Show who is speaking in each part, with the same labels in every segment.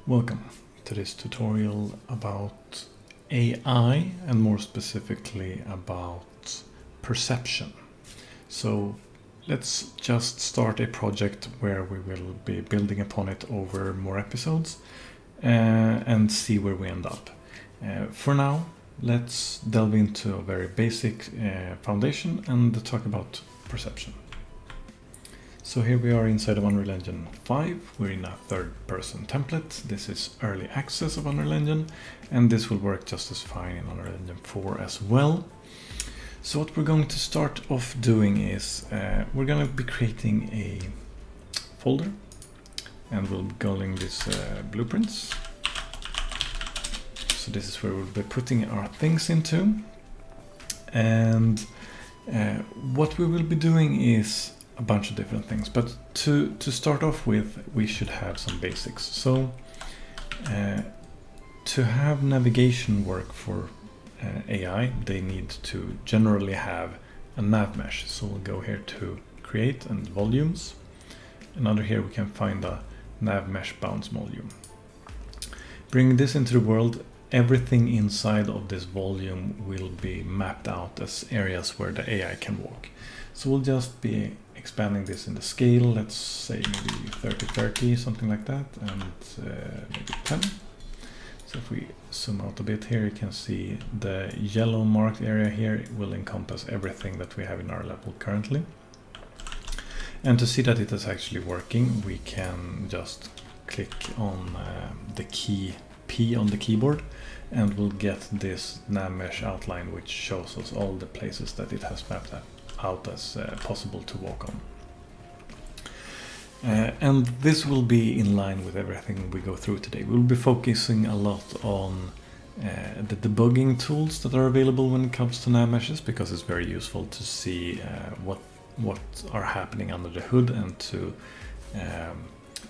Speaker 1: Welcome to this tutorial about AI and more specifically about perception. So let's just start a project where we will be building upon it over more episodes and see where we end up. For now, let's delve into a very basic foundation and talk about perception. So here we are inside of Unreal Engine 5, we're in a third-person template. This is early access of Unreal Engine, and this will work just as fine in Unreal Engine 4 as well. So what we're going to start off doing is, we're going to be creating a folder, and we'll be calling this blueprints. So this is where we'll be putting our things into. And what we will be doing is a bunch of different things, but to start off with, we should have some basics. So to have navigation work for AI, they need to generally have a nav mesh. So we'll go here to create and volumes, and under here we can find a nav mesh bounds volume. Bring this into the world. Everything inside of this volume will be mapped out as areas where the AI can walk. So we'll just be expanding this in the scale, let's say maybe 30-30, something like that, and maybe 10. So if we zoom out a bit here, you can see the yellow marked area here will encompass everything that we have in our level currently. And to see that it is actually working, we can just click on the key P on the keyboard, and we'll get this nav mesh outline, which shows us all the places that it has mapped out as possible to walk on. And this will be in line with everything we go through today. We'll be focusing a lot on the debugging tools that are available when it comes to nav meshes, because it's very useful to see what are happening under the hood and to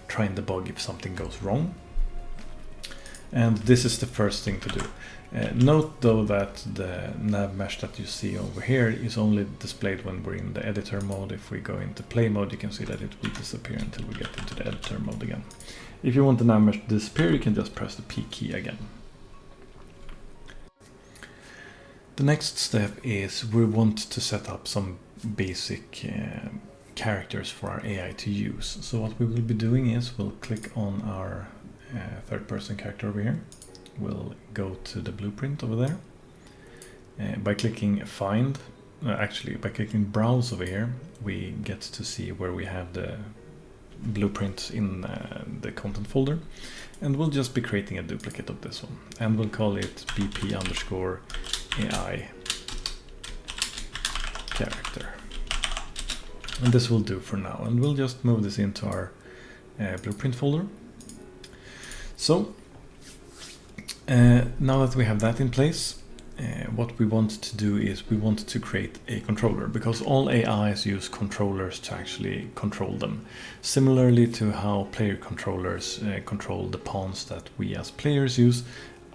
Speaker 1: try and debug if something goes wrong. And this is the first thing to do. Note though that the nav mesh that you see over here is only displayed when we're in the editor mode. If we go into play mode, you can see that it will disappear until we get into the editor mode again. If you want the nav mesh to disappear, you can just press the P key again. The next step is we want to set up some basic characters for our AI to use. So what we will be doing is we'll click on our third-person character over here. We'll go to the blueprint over there. By clicking find, by clicking browse over here, we get to see where we have the blueprint in the content folder. And we'll just be creating a duplicate of this one. And we'll call it BP_AI character. And this will do for now. And we'll just move this into our blueprint folder. So now that we have that in place, what we want to do is we want to create a controller, because all AIs use controllers to actually control them. Similarly to how player controllers control the pawns that we as players use,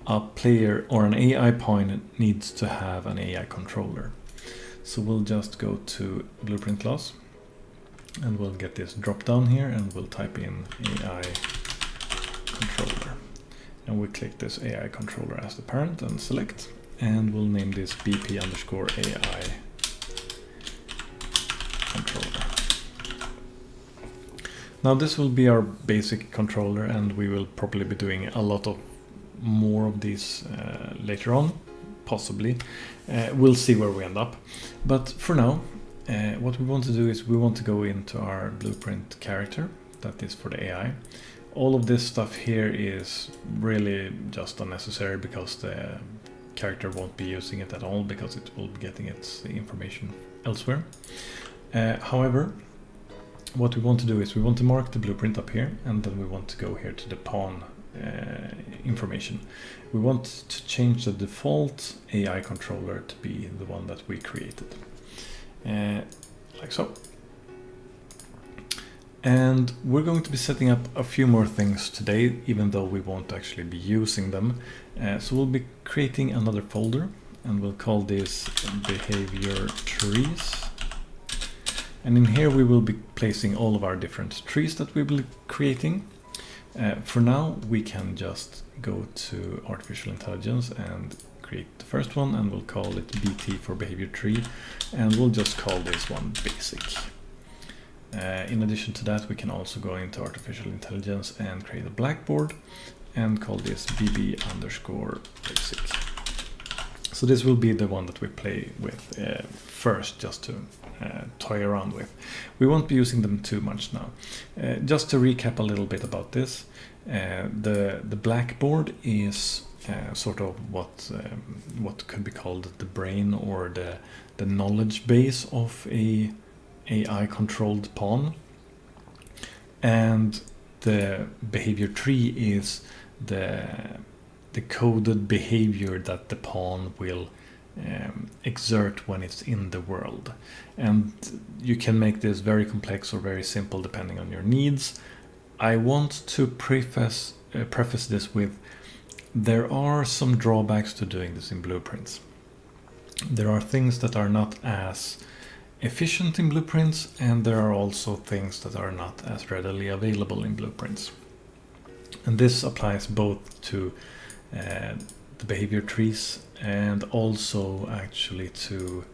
Speaker 1: a player or an AI pawn needs to have an AI controller. So we'll just go to blueprint class, and we'll get this drop down here, and we'll type in AI controller, and we click this AI controller as the parent and select, and we'll name this BP_AI controller. Now this will be our basic controller, and we will probably be doing a lot of more of these later on, possibly. We'll see where we end up, but for now what we want to do is we want to go into our blueprint character, that is for the AI. All of this stuff here is really just unnecessary, because the character won't be using it at all, because it will be getting its information elsewhere. However, what we want to do is we want to mark the blueprint up here, and then we want to go here to the pawn information. We want to change the default AI controller to be the one that we created, like so. And we're going to be setting up a few more things today, even though we won't actually be using them. So we'll be creating another folder, and we'll call this behavior trees. And in here we will be placing all of our different trees that we will be creating. For now, we can just go to artificial intelligence and create the first one, and we'll call it BT for behavior tree, and we'll just call this one basic. In addition to that, we can also go into artificial intelligence and create a blackboard and call this bb_basic. So this will be the one that we play with first, just to toy around with. We won't be using them too much now. Just to recap a little bit about this, the blackboard is sort of what could be called the brain or the knowledge base of a AI controlled pawn, and the behavior tree is the coded behavior that the pawn will exert when it's in the world. And you can make this very complex or very simple depending on your needs. I want to preface this with, there are some drawbacks to doing this in blueprints. There are things that are not as efficient in blueprints, and there are also things that are not as readily available in blueprints. And this applies both to the behavior trees and also actually to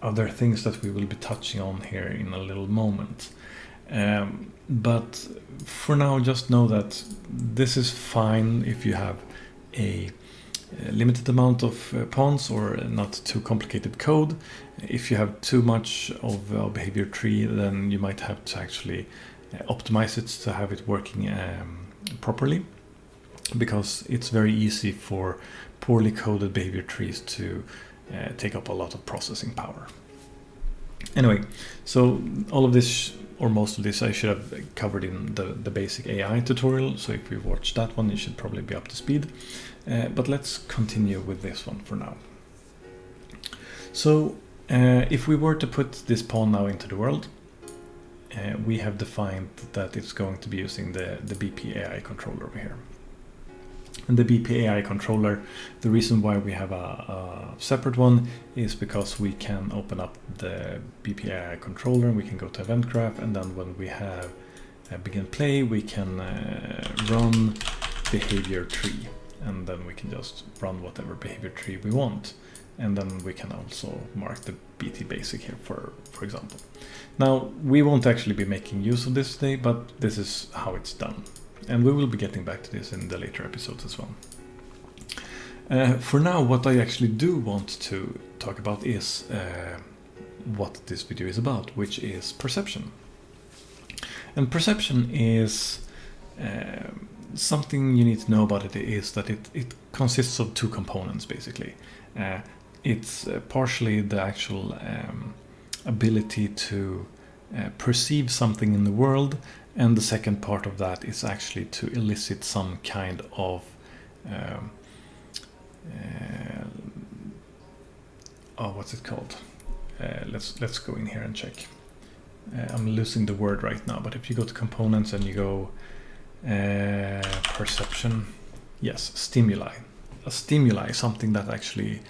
Speaker 1: other things that we will be touching on here in a little moment. But for now, just know that this is fine if you have a limited amount of pawns or not too complicated code. If you have too much of a behavior tree, then you might have to actually optimize it to have it working properly, because it's very easy for poorly coded behavior trees to take up a lot of processing power. Anyway, so all of this, or most of this, I should have covered in the basic AI tutorial, so if you've watched that one, you should probably be up to speed. But let's continue with this one for now. So if we were to put this pawn now into the world, we have defined that it's going to be using the BP AI controller over here. And the BP AI controller, the reason why we have a separate one is because we can open up the BP AI controller and we can go to event graph, and then when we have begin play, we can run behavior tree, and then we can just run whatever behavior tree we want. And then we can also mark the BT basic here, for example. Now, we won't actually be making use of this today, but this is how it's done. And we will be getting back to this in the later episodes as well. For now, what I actually do want to talk about is what this video is about, which is perception. And perception is something you need to know about it is that it consists of two components, basically. It's partially the actual ability to perceive something in the world, and the second part of that is actually to elicit some kind of what's it called? Let's go in here and check. I'm losing the word right now, but if you go to components and you go perception, yes, stimuli. A stimuli, something that actually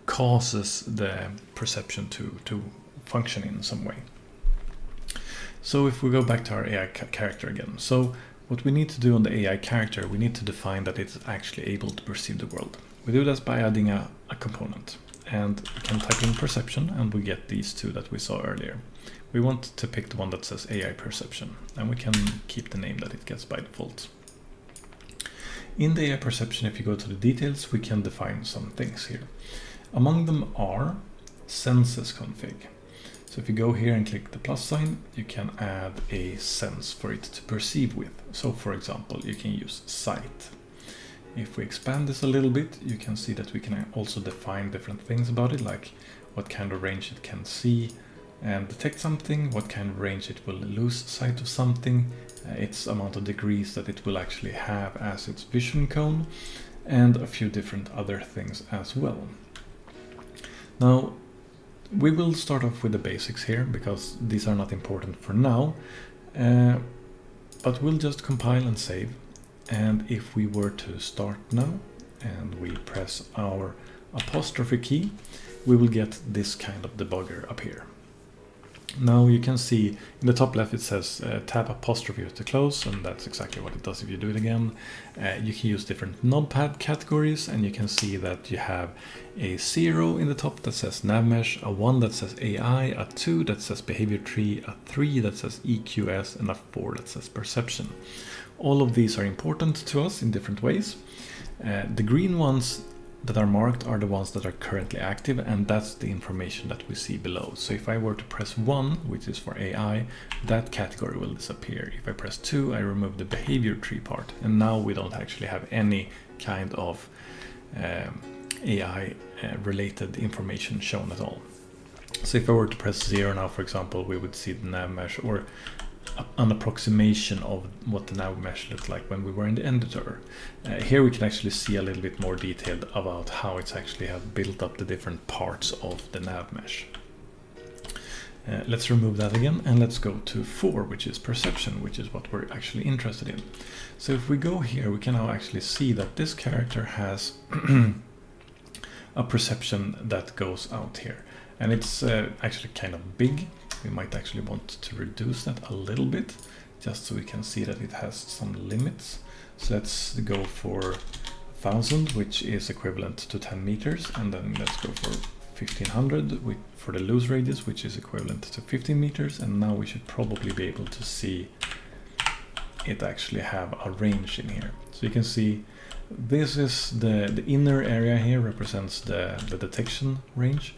Speaker 1: causes the perception to function in some way. So if we go back to our AI character again, so what we need to do on the AI character, we need to define that it's actually able to perceive the world. We do this by adding a component, and we can type in perception, and we get these two that we saw earlier. We want to pick the one that says AI perception, and we can keep the name that it gets by default. In the AI perception, if you go to the details, we can define some things here. Among them are senses config. So if you go here and click the plus sign, you can add a sense for it to perceive with. So for example, you can use sight. If we expand this a little bit, you can see that we can also define different things about it, like what kind of range it can see and detect something, what kind of range it will lose sight of something, its amount of degrees that it will actually have as its vision cone, and a few different other things as well. Now, we will start off with the basics here, because these are not important for now, but we'll just compile and save. And if we were to start now, and we press our apostrophe key, we will get this kind of debugger up here. Now you can see in the top left it says tap apostrophe to close, and that's exactly what it does if you do it again. You can use different notepad categories, and you can see that you have a 0 in the top that says navmesh, a 1 that says AI, a 2 that says behavior tree, a 3 that says EQS, and a 4 that says perception. All of these are important to us in different ways. The green ones that are marked are the ones that are currently active, and that's the information that we see below. So if I were to press 1, which is for AI, that category will disappear. If I press 2, I remove the behavior tree part, and now we don't actually have any kind of AI related information shown at all. So if I were to press 0 now, for example, we would see the nav mesh, or an approximation of what the nav mesh looked like when we were in the editor. Here we can actually see a little bit more detailed about how it's actually have built up the different parts of the nav mesh. Let's remove that again, and let's go to 4, which is perception, which is what we're actually interested in. So if we go here, we can now actually see that this character has a perception that goes out here, and it's actually kind of big. We might actually want to reduce that a little bit, just so we can see that it has some limits. So let's go for 1000, which is equivalent to 10 meters, and then let's go for 1500 for the loose radius, which is equivalent to 15 meters, and now we should probably be able to see it actually have a range in here. So you can see this is the inner area here represents the detection range.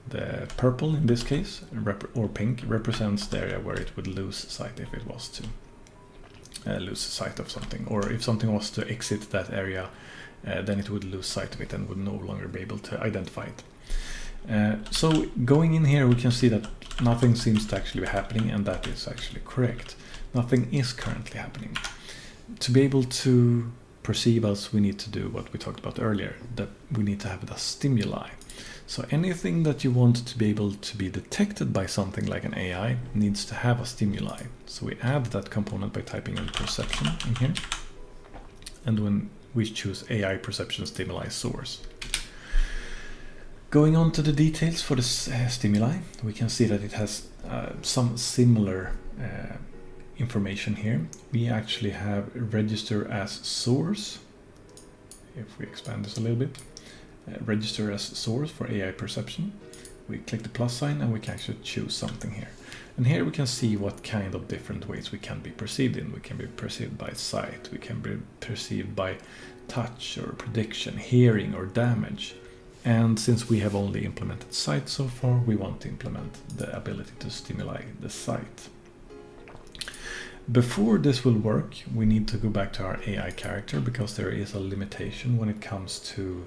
Speaker 1: The purple in this case, or pink, represents the area where it would lose sight if it was to lose sight of something, or if something was to exit that area, then it would lose sight of it and would no longer be able to identify it. So going in here, we can see that nothing seems to actually be happening, and that is actually correct. Nothing is currently happening. To be able to perceive us, we need to do what we talked about earlier, that we need to have the stimuli. So anything that you want to be able to be detected by something like an AI needs to have a stimuli. So we add that component by typing in perception in here. And when we choose AI perception stimuli source. Going on to the details for the stimuli, we can see that it has some similar information here. We actually have register as source. If we expand this a little bit. Register as source for AI perception. We click the plus sign and we can actually choose something here. And here we can see what kind of different ways we can be perceived in. We can be perceived by sight, we can be perceived by touch or prediction, hearing or damage. And since we have only implemented sight so far, we want to implement the ability to stimulate the sight. Before this will work, we need to go back to our AI character, because there is a limitation when it comes to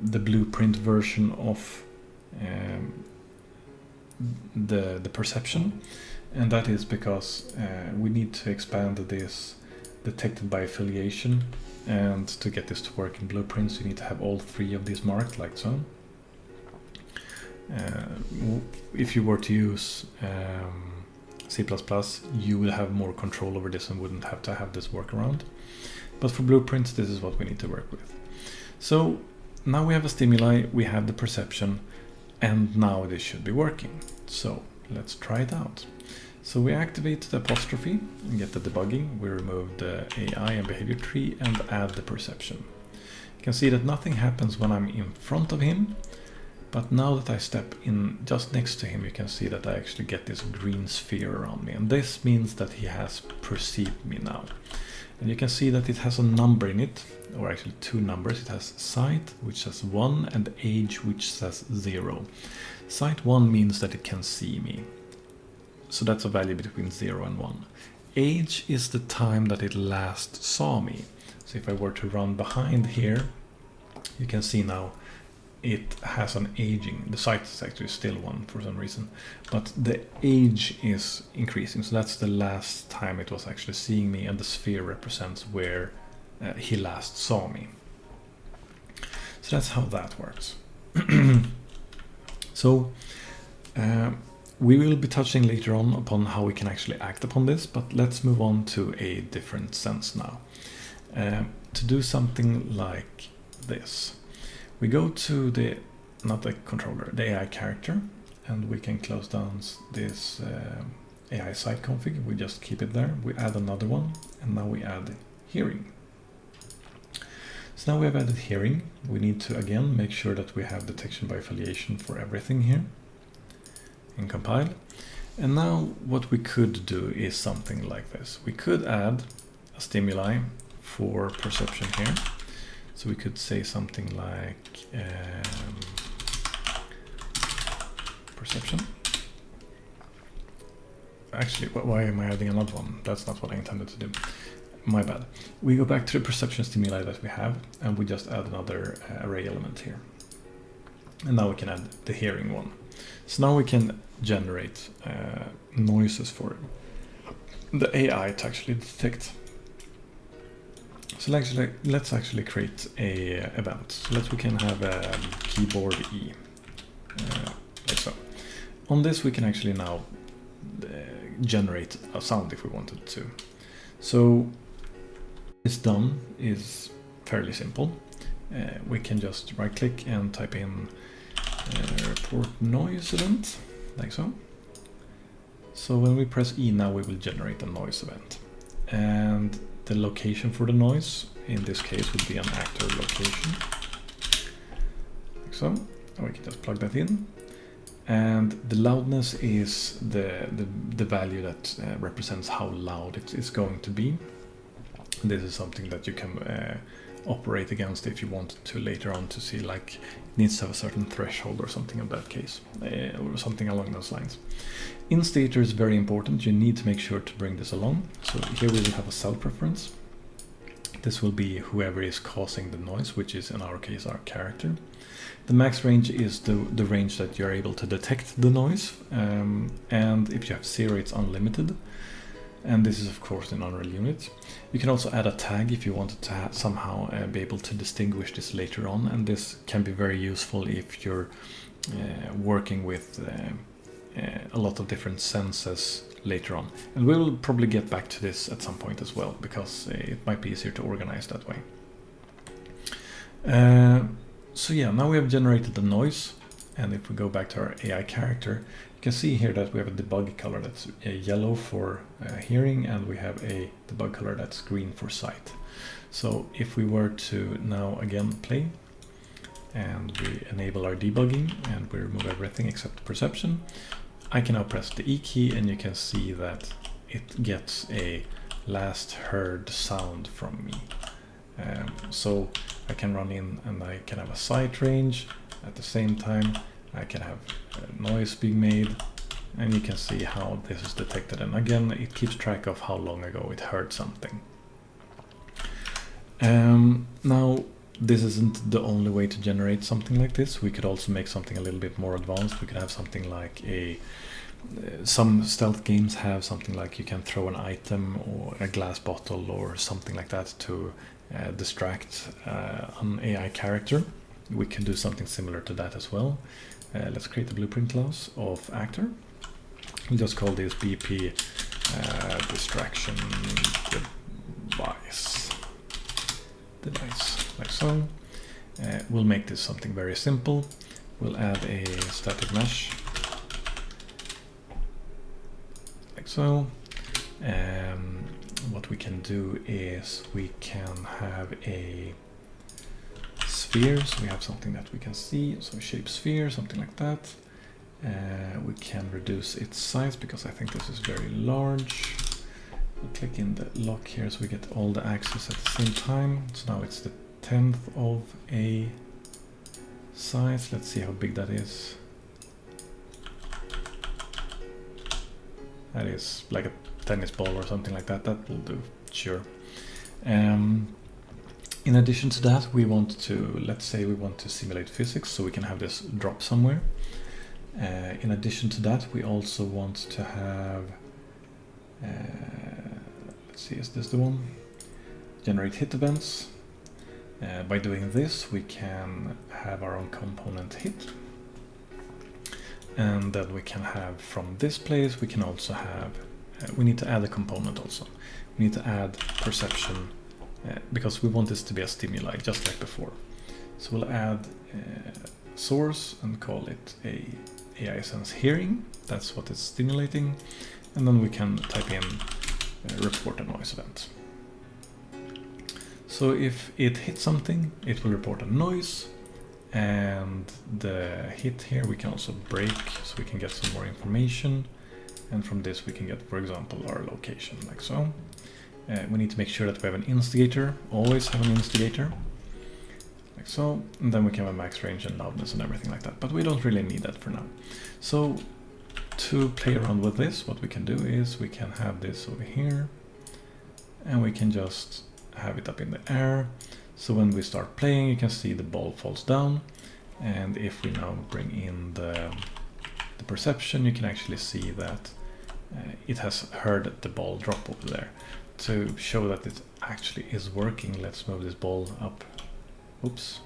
Speaker 1: the blueprint version of the perception, and that is because we need to expand this detected by affiliation, and to get this to work in blueprints you need to have all 3 of these marked like so. If you were to use C++, you will have more control over this and wouldn't have to have this workaround, but for blueprints this is what we need to work with. So now we have a stimuli, we have the perception, and now this should be working. So let's try it out. So we activate the apostrophe and get the debugging. We remove the AI and behavior tree and add the perception. You can see that nothing happens when I'm in front of him, but now that I step in just next to him, you can see that I actually get this green sphere around me, and this means that he has perceived me now. And you can see that it has a number in it, or actually 2 numbers. It has sight, which says 1, and age, which says 0. Sight 1 means that it can see me. So that's a value between 0 and 1. Age is the time that it last saw me. So if I were to run behind here, you can see now it has an aging. The sight is actually still 1 for some reason, but the age is increasing. So that's the last time it was actually seeing me, and the sphere represents where he last saw me. So that's how that works. So we will be touching later on upon how we can actually act upon this, but let's move on to a different sense now. To do something like this, we go to not the controller, the AI character, and we can close down this AI site config. We just keep it there. We add another one, and now we add hearing. So now we have added hearing. We need to again make sure that we have detection by affiliation for everything here, and compile. And now what we could do is something like this. We could add a stimuli for perception here. So we could say something like perception. Actually, why am I adding another one? That's not what I intended to do. My bad. We go back to the perception stimuli that we have, and we just add another array element here. And now we can add the hearing one. So now we can generate noises for the AI to actually detect. So let's actually create a event. So we can have a keyboard E, like so. On this we can actually now generate a sound if we wanted to. So this done is fairly simple. We can just right click and type in report noise event, like so. So when we press E now we will generate a noise event. And the location for the noise in this case would be an actor location, like so. And we can just plug that in. And the loudness is the value that represents how loud it's going to be. This is something that you can operate against if you want to later on to see, like it needs to have a certain threshold or something in that case, or something along those lines. Instator is very important. You need to make sure to bring this along. So here we will have a cell preference. This will be whoever is causing the noise, which is in our case our character. The max range is the range that you're able to detect the noise, and if you have 0 it's unlimited, and this is of course in Unreal Unit. You can also add a tag if you wanted to somehow be able to distinguish this later on, and this can be very useful if you're working with a lot of different senses later on. And we will probably get back to this at some point as well, because it might be easier to organize that way. So yeah, now we have generated the noise, and if we go back to our AI character, you can see here that we have a debug color that's yellow for hearing, and we have a debug color that's green for sight. So if we were to now again play, and we enable our debugging, and we remove everything except perception, I can now press the E key, and you can see that it gets a last heard sound from me. So I can run in and I can have a sight range. At the same time I can have noise being made, and you can see how this is detected, and again it keeps track of how long ago it heard something. Now this isn't the only way to generate something like this. We could also make something a little bit more advanced. We could have something like some stealth games have something like you can throw an item or a glass bottle or something like that to distract an AI character. We can do something similar to that as well. Let's create a blueprint class of actor. We'll just call this BP distraction device, like so. We'll make this something very simple. We'll add a static mesh, like so. What we can do is we can have a sphere, so we have something that we can see, so shape sphere, something like that. We can reduce its size because I think this is very large. We'll click in the lock here so we get all the axes at the same time. So now it's the 10th of a size. Let's see how big that is. That is like a tennis ball or something like that. That will do, sure. In addition to that, we want to, let's say we want to simulate physics, so we can have this drop somewhere. In addition to that, we also want to have, let's see, is this the one? Generate hit events. By doing this, we can have our own component hit. And then we can have from this place, we can also have, we need to add a component also. We need to add perception because we want this to be a stimuli, just like before. So we'll add source and call it a AI sense hearing, that's what it's stimulating, and then we can type in report a noise event. So if it hits something, it will report a noise, and the hit here we can also break, so we can get some more information, and from this we can get, for example, our location, like so. We need to make sure that we have an instigator, always have an instigator, like so, and then we can have a max range and loudness and everything like that, but we don't really need that for now. So to play around with this, what we can do is we can have this over here, and we can just have it up in the air. So when we start playing, you can see the ball falls down, and if we now bring in the perception, you can actually see that it has heard the ball drop over there. To show that it actually is working, let's move this ball up. Oops,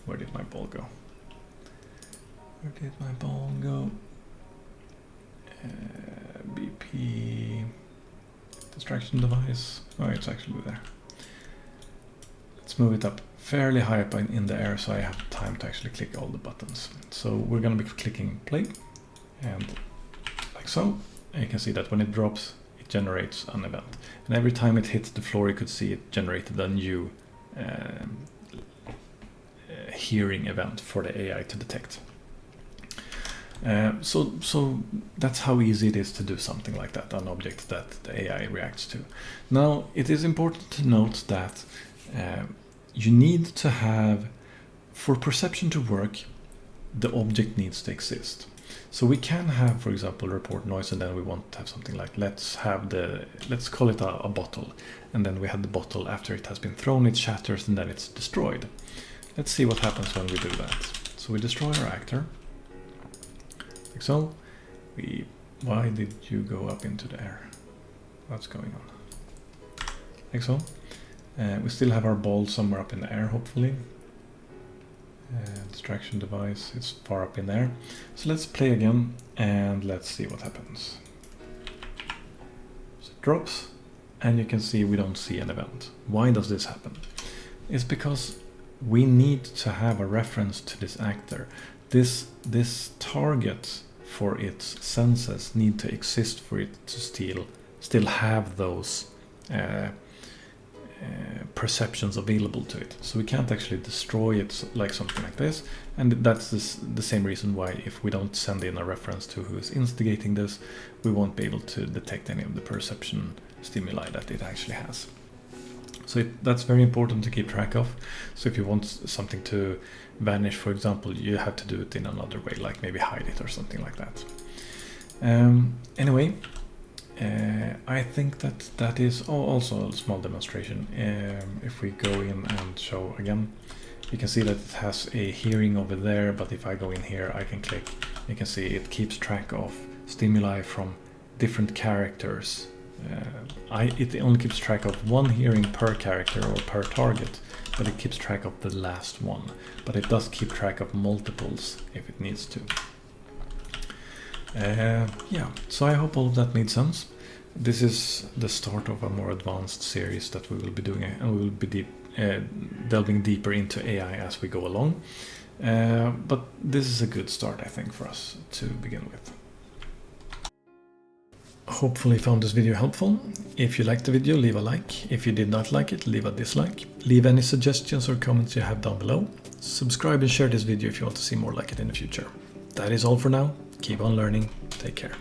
Speaker 1: where did my ball go? Where did my ball go? BP distraction device. Oh, it's actually there. Let's move it up fairly high up in the air so I have time to actually click all the buttons. So we're going to be clicking play, and like so. And you can see that when it drops, it generates an event. And every time it hits the floor, you could see it generated a new hearing event for the AI to detect. So that's how easy it is to do something like that, an object that the AI reacts to. Now, it is important to note that you need to have, for perception to work, the object needs to exist. So we can have, for example, report noise, and then we want to have something like, let's call it a bottle, and then we have the bottle after it has been thrown, it shatters, and then it's destroyed. Let's see what happens when we do that. So we destroy our actor, like so. Why did you go up into the air? What's going on? Like so. We still have our ball somewhere up in the air, hopefully. Distraction device, it's far up in there. So let's play again, and let's see what happens. So it drops, and you can see we don't see an event. Why does this happen? It's because we need to have a reference to this actor. This target for its senses need to exist for it to still have those perceptions available to it. So we can't actually destroy it like something like this, and that's the same reason why if we don't send in a reference to who is instigating this, we won't be able to detect any of the perception stimuli that it actually has. So that's very important to keep track of. So if you want something to vanish, for example, you have to do it in another way, like maybe hide it or something like that. Anyway, I think that is also a small demonstration. If we go in and show again, you can see that it has a hearing over there, but if I go in here, I can click, you can see it keeps track of stimuli from different characters. It only keeps track of one hearing per character or per target, but it keeps track of the last one. But it does keep track of multiples if it needs to. Yeah, so I hope all of that made sense. This is the start of a more advanced series that we will be doing, and we will be delving deeper into AI as we go along. But this is a good start, I think, for us to begin with. Hopefully you found this video helpful. If you liked the video, leave a like. If you did not like it, leave a dislike. Leave any suggestions or comments you have down below. Subscribe and share this video if you want to see more like it in the future. That is all for now. Keep on learning. Take care.